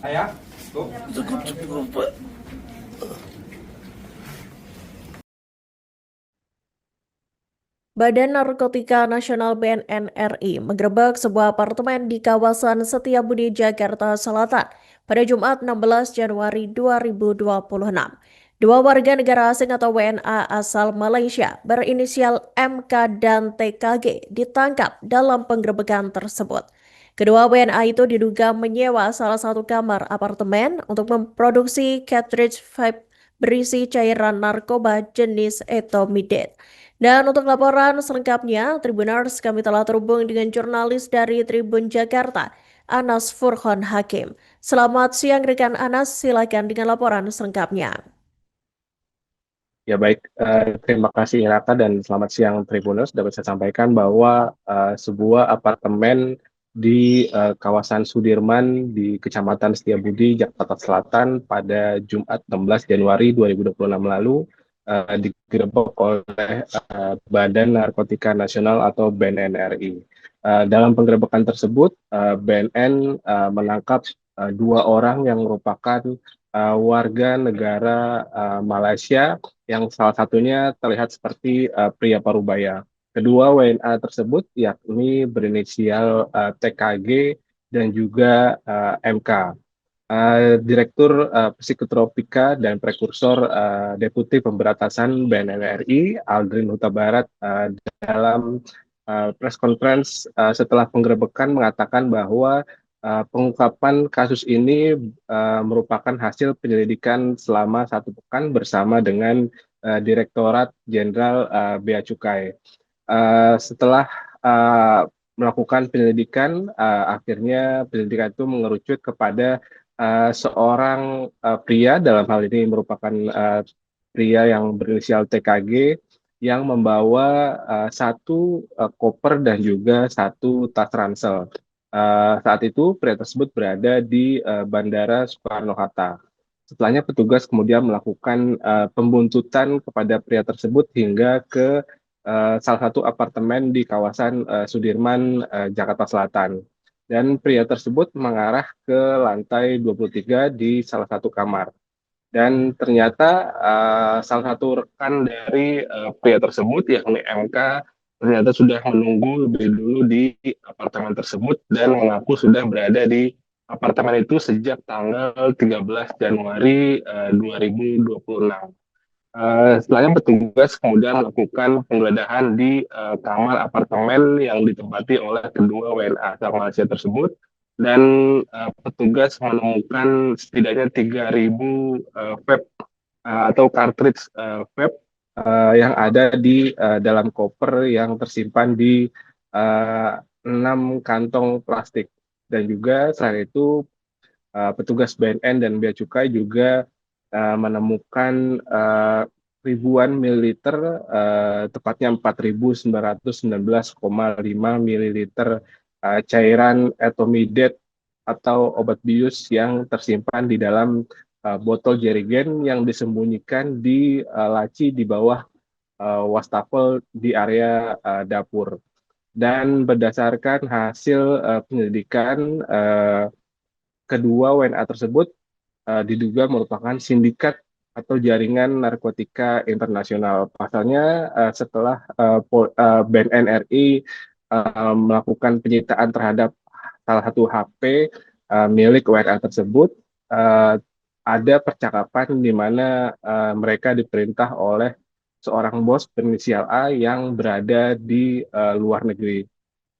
Ayah, tuh. Badan Narkotika Nasional BNN RI menggerebek sebuah apartemen di kawasan Setiabudi, Jakarta Selatan pada Jumat 16 Januari 2026. Dua warga negara asing atau WNA asal Malaysia berinisial MK dan TKG ditangkap dalam penggerebekan tersebut. Kedua WNA itu diduga menyewa salah satu kamar apartemen untuk memproduksi cartridge vape berisi cairan narkoba jenis etomidate. Dan untuk laporan selengkapnya, Tribuners, kami telah terhubung dengan jurnalis dari Tribun Jakarta, Anas Furhon Hakim. Selamat siang rekan Anas, silakan dengan laporan selengkapnya. Ya baik, terima kasih Raka dan selamat siang Tribuners. Dapat saya sampaikan bahwa sebuah apartemen di kawasan Sudirman di Kecamatan Setiabudi, Jakarta Selatan pada Jumat 16 Januari 2026 lalu digerebek oleh Badan Narkotika Nasional atau BNN RI. Dalam penggerebekan tersebut, BNN menangkap dua orang yang merupakan warga negara Malaysia yang salah satunya terlihat seperti pria parubaya. Kedua WNA tersebut yakni berinisial TKG dan juga MK. Direktur Psikotropika dan Prekursor Deputi Pemberantasan BNN RI Aldrin Huta Barat dalam press conference setelah penggerebekan mengatakan bahwa pengungkapan kasus ini merupakan hasil penyelidikan selama 1 pekan bersama dengan Direktorat Jenderal Bea Cukai. Setelah melakukan penyelidikan, akhirnya penyelidikan itu mengerucut kepada seorang pria, dalam hal ini merupakan pria yang berinisial TKG, yang membawa satu koper dan juga satu tas ransel. Saat itu pria tersebut berada di Bandara Soekarno-Hatta. Setelahnya petugas kemudian melakukan pembuntutan kepada pria tersebut hingga ke salah satu apartemen di kawasan Sudirman, Jakarta Selatan. Dan pria tersebut mengarah ke lantai 23 di salah satu kamar. Dan ternyata salah satu rekan dari pria tersebut, yakni MK, ternyata sudah menunggu lebih dulu di apartemen tersebut dan mengaku sudah berada di apartemen itu sejak tanggal 13 Januari 2026. Setelahnya petugas kemudian melakukan penggeledahan di kamar apartemen yang ditempati oleh kedua WNA asal Malaysia tersebut, dan petugas menemukan setidaknya 3.000 vape atau cartridge vape yang ada di dalam koper yang tersimpan di 6 kantong plastik. Dan juga selain itu petugas BNN dan Bea Cukai juga menemukan ribuan mililiter, tepatnya 4.919,5 mililiter cairan etomidate atau obat bius yang tersimpan di dalam botol jerigen yang disembunyikan di laci di bawah wastafel di area dapur. Dan berdasarkan hasil penyelidikan, kedua WNA tersebut diduga merupakan sindikat atau jaringan narkotika internasional. Pasalnya setelah BNN RI melakukan penyitaan terhadap salah satu HP milik WNA tersebut, ada percakapan di mana mereka diperintah oleh seorang bos berinisial A yang berada di luar negeri.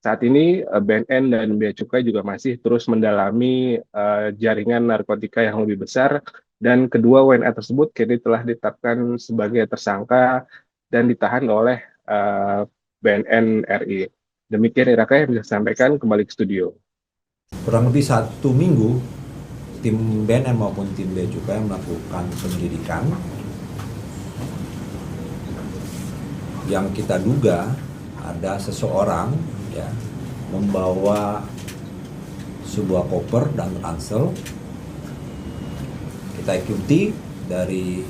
Saat ini BNN dan Bea Cukai juga masih terus mendalami jaringan narkotika yang lebih besar, dan kedua WNA tersebut kini telah ditetapkan sebagai tersangka dan ditahan oleh BNN RI. Demikian Iraka yang bisa sampaikan, kembali ke studio. Kurang lebih 1 minggu, tim BNN maupun tim Bea Cukai melakukan penyelidikan yang kita duga ada seseorang ya membawa sebuah koper dan ransel. Kita ikuti dari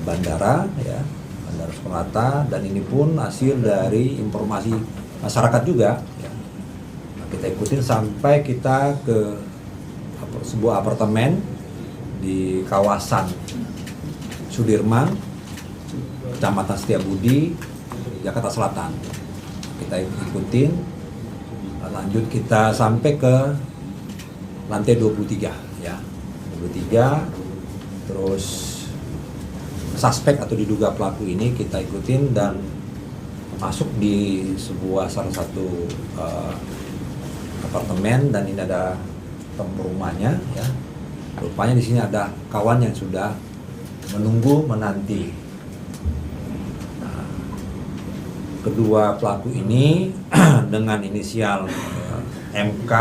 bandara ya, Bandara Soekarno-Hatta, dan ini pun hasil dari informasi masyarakat juga ya. kita ikutin sampai kita ke sebuah apartemen di kawasan Sudirman, Kecamatan Setiabudi, Jakarta Selatan. Kita ikutin, lanjut kita sampai ke lantai 23 ya. 23, terus suspek atau diduga pelaku ini kita ikutin dan masuk di salah satu apartemen, dan ini ada rumahnya ya. Rupanya di sini ada kawan yang sudah menanti. Nah, kedua pelaku ini dengan inisial MK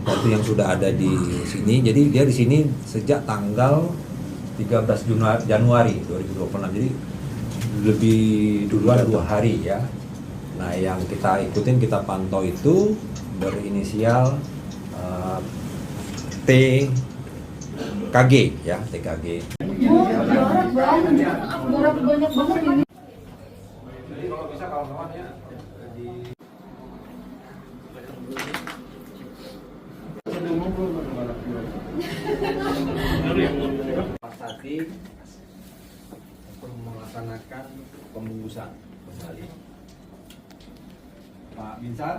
itu yang sudah ada di sini. Jadi dia di sini sejak tanggal 13 Januari 2026. Jadi lebih duluan 2 hari ya. Nah, yang kita ikutin, kita pantau itu berinisial TKG ya, TKG. Banyak banget ini. Jadi kalau bisa kawan-kawan ya tadi untuk melaksanakan pembungkusan kembali Pak Binsar,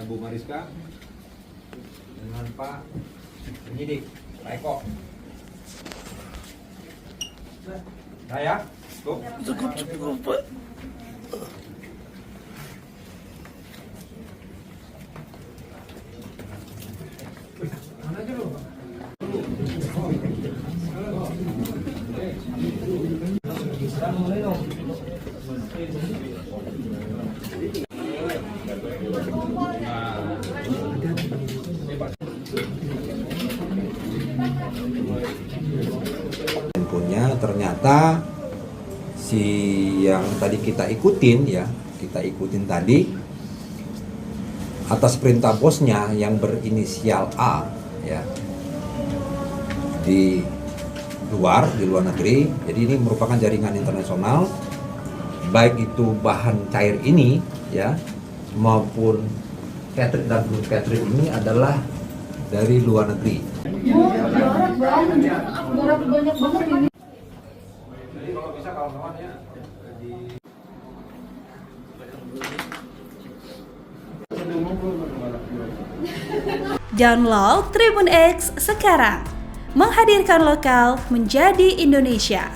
Bu Mariska dengan Pak penyidik Pak Eko. Saya cukup Pak. Handphonenya ternyata si yang tadi kita ikutin tadi atas perintah bosnya yang berinisial A ya, di luar negeri. Jadi ini merupakan jaringan internasional, baik itu bahan cair ini ya maupun catering, dan catering ini adalah dari luar negeri. Banyak banget ini. Jadi kalau bisa kawan-kawan ya Download Tribun X sekarang, menghadirkan lokal menjadi Indonesia.